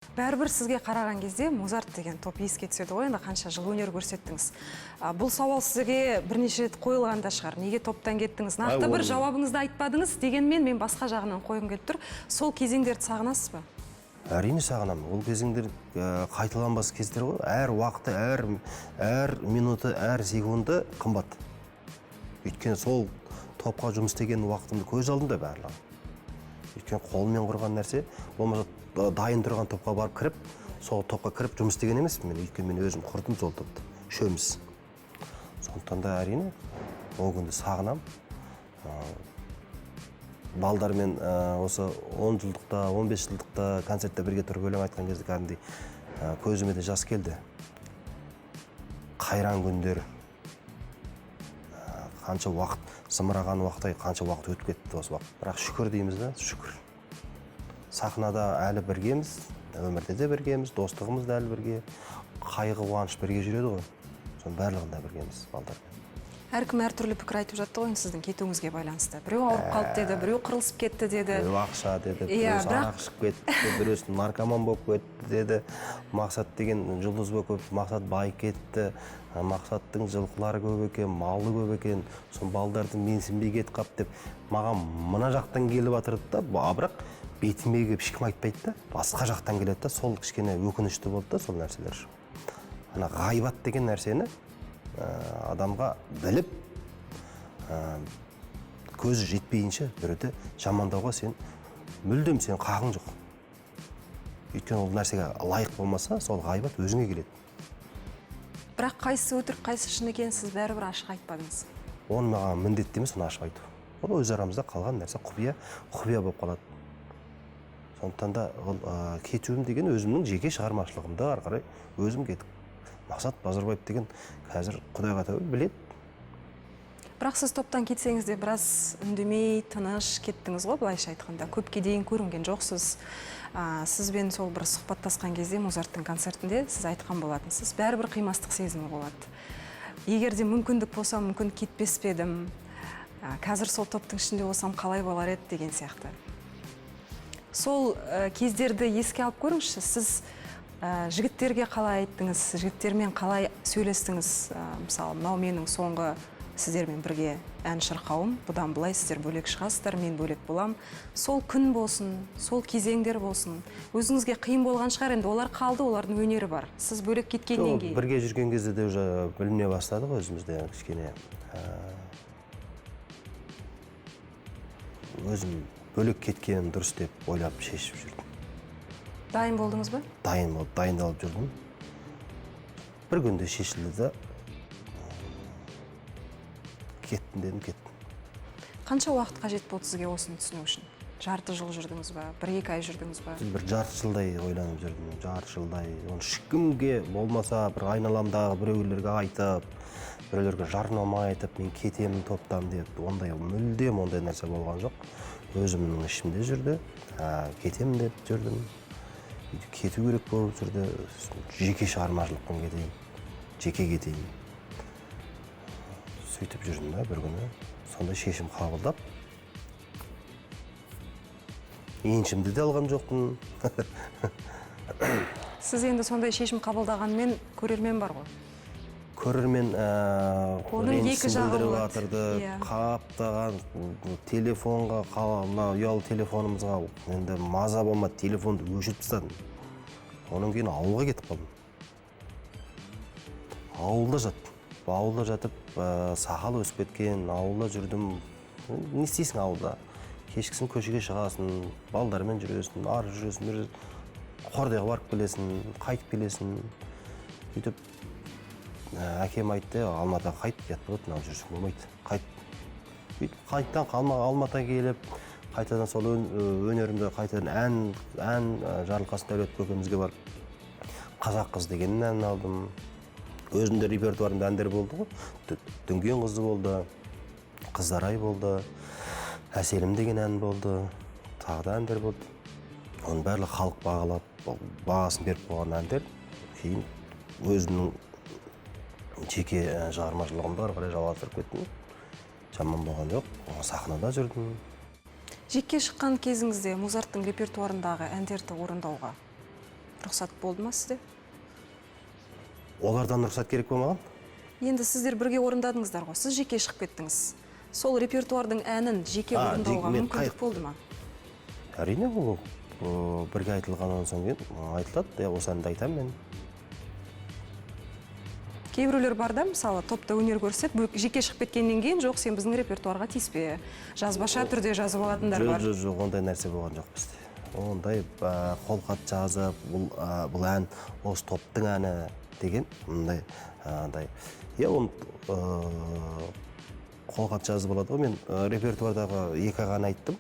Бәрібір сізге қараған кезде Музарт деген топ еске түседі ғой, енді қанша жыл өнер көрсеттіңіз. Бұл сауал сізге бірнеше рет қойылған да шығар. Неге топтан кеттіңіз? Нақты бір жауабыңызды айтпадыңыз, дегенмен мен басқа жағынан қойғым келіп тұр. Сол кезеңдерді сағынасыз ба? Әрине сағынамын. Ол кезеңдер қайталанбас кездер ғой. Әр уақыты, әр минуты, әр секунды қымбат. Өйткені сол топқа жұмыс істеген уақытымды көз алдымда барлығы. Өйткені қолмен құрған нәрсе, болмаса дайын тұрған топқа барып кіріп, сол топқа кіріп жұмыс істеген емес мен. Өйткені мен өзім құрдым сол топты. Үшеуміз. Сондықтан да әрине ол күнді сағынамын. Балдармен осы 10 жылдықта, 15 жылдықта концертте бірге тұрып өлең айтқан кезде кәдімгідей көзіме де жас келді. Қайран күндер. Қанша уақыт, зымыраған уақыттай қанша уақыт өтіп кетті осы уақыт. Бірақ шүкір дейміз да, шүкір. Сахнада әлі біргеміз, өмірде де біргеміз, достығымыз да әлі бірге, қайғы, қуаныш бірге жүреді ғой. Соның барлығында біргеміз балдармен. Әркім әртүрлі пікір айтып жатты ғой сіздің кетуіңізге байланысты. Біреу ауырып қалды деді, біреу қырылысып кетті деді. Біреу ақша деді, біреу арақ ішіп кетті, біреу наркоман болып кетті деді. Мақсат деген жұлдыз болып, Мақсат бай кетті. Мақсаттың жылқылары көп екен, малы көп екен. Сон балдардың менсінбей кетіп қап деп маған мына жақтан келіп жатырды да, бірақ бетіме келіп ешкім айтпайды да, басқа жақтан келеді да, сол кішкене өкінішті болды да сол нәрселер. Ана ғайбат деген нәрсені адамға біліп, көзі жетпейінше біреуді жамандауға мүлдем сен қағың жоқ. Өйткені ол нәрсеге лайық болмаса, сол ғайбат өзіңе келеді. Бірақ қайсысы өтірік, қайсысы шын екенін сіз бәрібір ашық айтпадыңыз. Оны маған міндетті емес, оны ашық айту. Ол өз арамызда қалған нәрсе құпия болып қалады. Сондықтан да кетуім деген өзімнің жеке шығармашылығымда ары қарай өзім кетіп. Мақсат Базарбаев деген қазір Құдайға тәуба біледі. Бірақ сіз топтан кетсеңіз де біраз үндемей, тыныш кеттіңіз ғой, былайша айтқанда. Көпке дейін көрінген жоқсыз. Сізбен сол бір сұхбаттасқан кезде Музарттың концертінде сіз айтқан болатынсыз. Бәрібір қимастық сезімі болады. Егер де мүмкіндік болса, мүмкін кетпес пе едім. Қазір сол топтың ішінде болсам қалай болар еді деген сияқты. Сол кездерді еске алып көріңізші, сіз жігіттерге қалай айттыңыз, жігіттермен қалай сөйлестіңіз? Мысалы, мынау менің соңғы сіздермен бірге ән шырқауым, бұдан былай сіздер бөлек шығасыздар, мен бөлек болам. Сол күн болсын, сол кезеңдер болсын. Өзіңізге қиын болған шығар, енді олар қалды, олардың өнері бар. Сіз бөлек кеткеннен кейін. Бірге жүрген кезде де уже біліне бастадық өзімізде кішкене. Өзім бөлек кеткенім дұрыс деп ойлап шешіп жүрдім. Дайын болдыңыз ба? Дайын болып, дайындалып жүрдім. Бір күнде шешілді да кеттім. Қанша уақыт қажет болды сізге осыны түсіну үшін? Жарты жыл жүрдіңіз ба? 1-2 ай жүрдіңіз ба? Бір жарты жылдай ойланып жүрдім. Жарты жылдай. Оны ешкімге болмаса бір айналамдағы біреулерге айтып, біреулерге жарнама айтып, мен кетемін топтан деп, мүлдем ондай нәрсе болған жоқ. Өзімнің ішімде жүрді. Кетемін деп жүрдім. Кету керек болып жүрді. Жеке шығармашылықпен кетейін. Жеке кетейін. Сөйтіп жүрдім да бір күні. Сондай шешім қабылдап. Еншімді де алған жоқпын. Сіз енді сондай шешім қабылдағанмен көрермен бар ғой? Көрермен ренжісін білдіріп жатырды, Иә. қаптаған телефонға, ұялы телефонымызға енді маза болмады, телефонды өшіріп тастадым. Онан кейін ауылға кетіп қалдым. Ауылда жатып, сақал өсіп кеткен, ауылда жүрдім. Не істейсің ауылда? Кешкісін көшеге шығасың, балдармен жүресің, арып жүресің, қордайға барып келесің, қайтып келесің. Сөйтіп, әкем айтты, Алматыға қайт, ят болады, мынау жүрсің болмайды. Қайттан Алматыға келіп, қайтадан сол өнерімді қайтадан ән Жарылқасын Дәулет көкемізге барып, Қазақ қыз деген ән алдым. Өзімде репертуарымда әндер болды ғой. Дүнген қызы болды, Қыздарай болды, Әселім деген ән болды, тағы да әндер болды. Оның барлығы халық бағалап, бағасын беріп қойған әндер. Кейін өзімнің жеке шығармашылығымды ары қарай жалғастырып кеттім. Жаман болған жоқ, сахнада жүрдім. Жеке шыққан кезіңізде Музарттың репертуарындағы әндерді орындауға рұқсат болды ма сізде? Олардан рұқсат керек па маған? Енді сіздер бірге орындадыңыздар ғой, сіз жеке шығып кеттіңіз. Сол репертуардың әнін жеке орындауға мүмкіндік болды ма? Әрине, ол бірге айтылғаннан соң кейін айтылады, осы әнді айтамын мен. Кейбіреулер бар да, мысалы, топта өнер көрсет, жеке шығып кеткеннен кейін, жоқ, сен біздің репертуарға тиіспе, жазбаша түрде жазып алатындар бар. Жоқ, ондай нәрсе болған жоқ бізде. Ондай қолхат жазып, бұл ән осы топтың әні деген, ондай. Қолхат жазып алады ғой, мен репертуардағы 2 ғана айттым,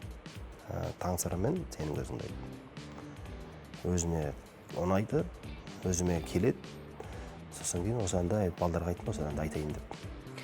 Таңсыры мен Сенің көзіңді айттым. Өзіме ұнайды, өзіме келеді. Сосын кейін осы әнді балдарға айттым, осы әнді айтайын деп.